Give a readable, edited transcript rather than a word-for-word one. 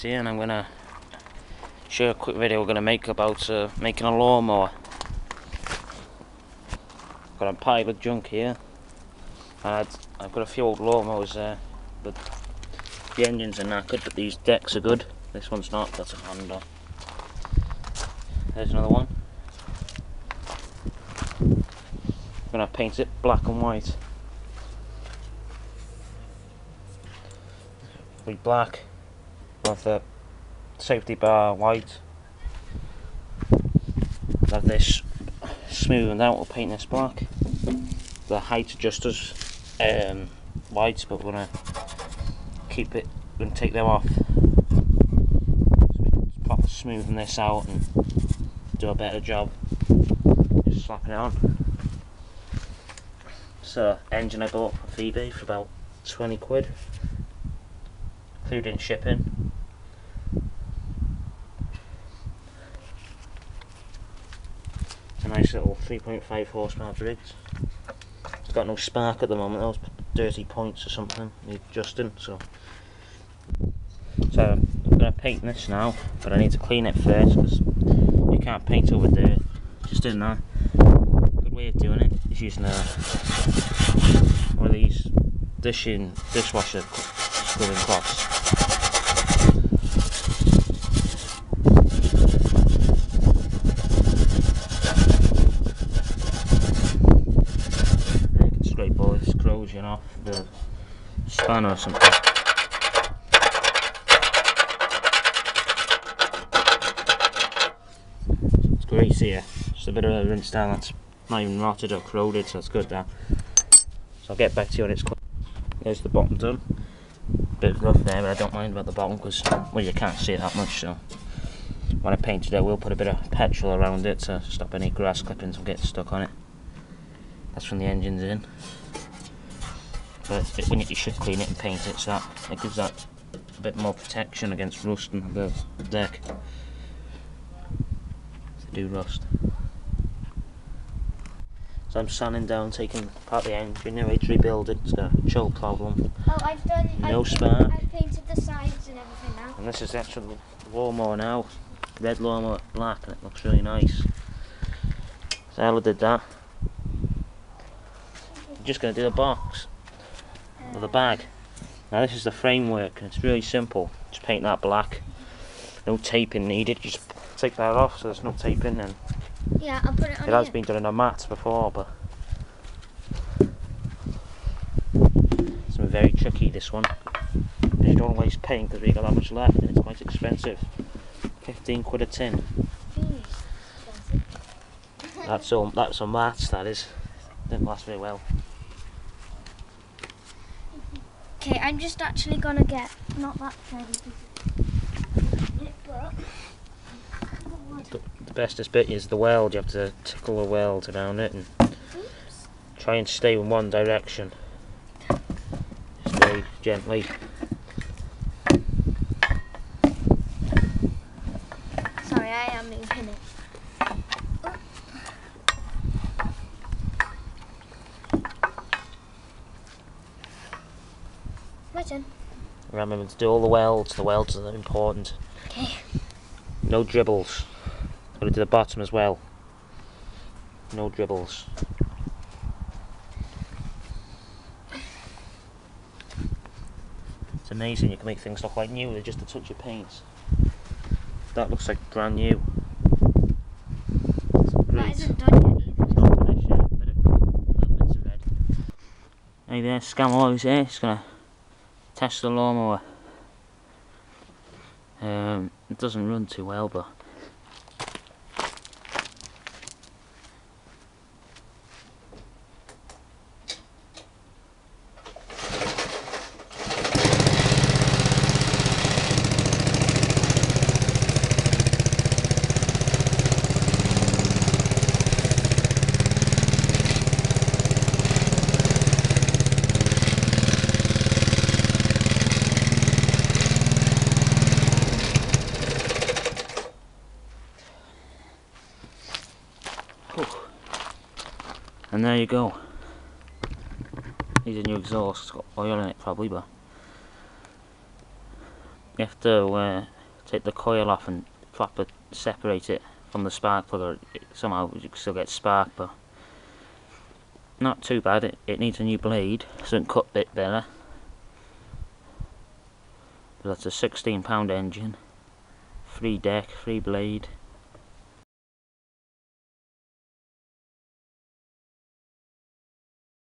here, and I'm gonna show a quick video we're gonna make about making a lawnmower. Got a pile of junk here, and I've got a few old lawnmowers there, but the engines are knackered, but these decks are good. This one's not, that's a Honda. There's another one. I'm gonna paint it black and white. Be black with the safety bar white. Have this smoothened out, we'll paint this black. The height adjusters white, but we're gonna keep it, we're gonna take them off so we can proper smoothen this out and do a better job. Just slapping it on. So, engine I bought off eBay for about 20 quid, including shipping. It's a nice little 3.5 horsepower Briggs. It's got no spark at the moment, those dirty points or something need adjusting. So I'm going to paint this now, but I need to clean it first because you can't paint over dirt. Just in there. Good way of doing it is using one of these dishwasher scrubbing cloths. You can scrape all this corrosion off the spanner or something. It's greasy here. Just a bit of a rinse down. That's not even rotted or corroded, so that's good now. So I'll get back to you when it's clean. There's the bottom done. Bit rough there, but I don't mind about the bottom because, well, you can't see it that much. So when I painted it, we'll put a bit of petrol around it to stop any grass clippings from getting stuck on it. That's when the engine's in. But when you should clean it and paint it, so that it gives that a bit more protection against rust and the deck. They do rust. So I'm sanding down, taking apart the engine, anyway, to rebuild it. It's got a choke problem. Oh, I've done. No spark. I've painted the sides and everything now. And this is the actual lawnmower now. Red lawnmower, black, and it looks really nice. So Ella did that. I'm just going to do the box or the bag. Now this is the framework, and it's really simple. Just paint that black. No taping needed. Just take that off so there's no taping. And yeah, I'll put it on. it has been done in a mat before, but it's been very tricky, this one. You don't waste paint because we got that much left, and it's quite expensive. 15 quid a tin. That's all. That's a mat. That is. Didn't last very well. Okay, I'm just actually gonna get not that heavy, but The bestest bit is the weld. You have to tickle the weld around it and try and stay in one direction. Just very gently. Sorry, I am moving it. My turn. Remember to do all the welds. The welds are important. Okay. No dribbles. Got to do the bottom as well. No dribbles. It's amazing, you can make things look like new with just a touch of paint. That looks like brand new. That isn't done yet either. It's not finished yet, but a little bits of red. Hey there, Scamolo's here. He's gonna test the lawnmower. It doesn't run too well, but and there you go. Needs a new exhaust. It's got oil in it probably, but you have to take the coil off and proper separate it from the spark plug, or somehow you can still get spark, but not too bad. It needs a new blade so it can cut a bit better. But that's a £16 engine, 3 deck, 3 blade.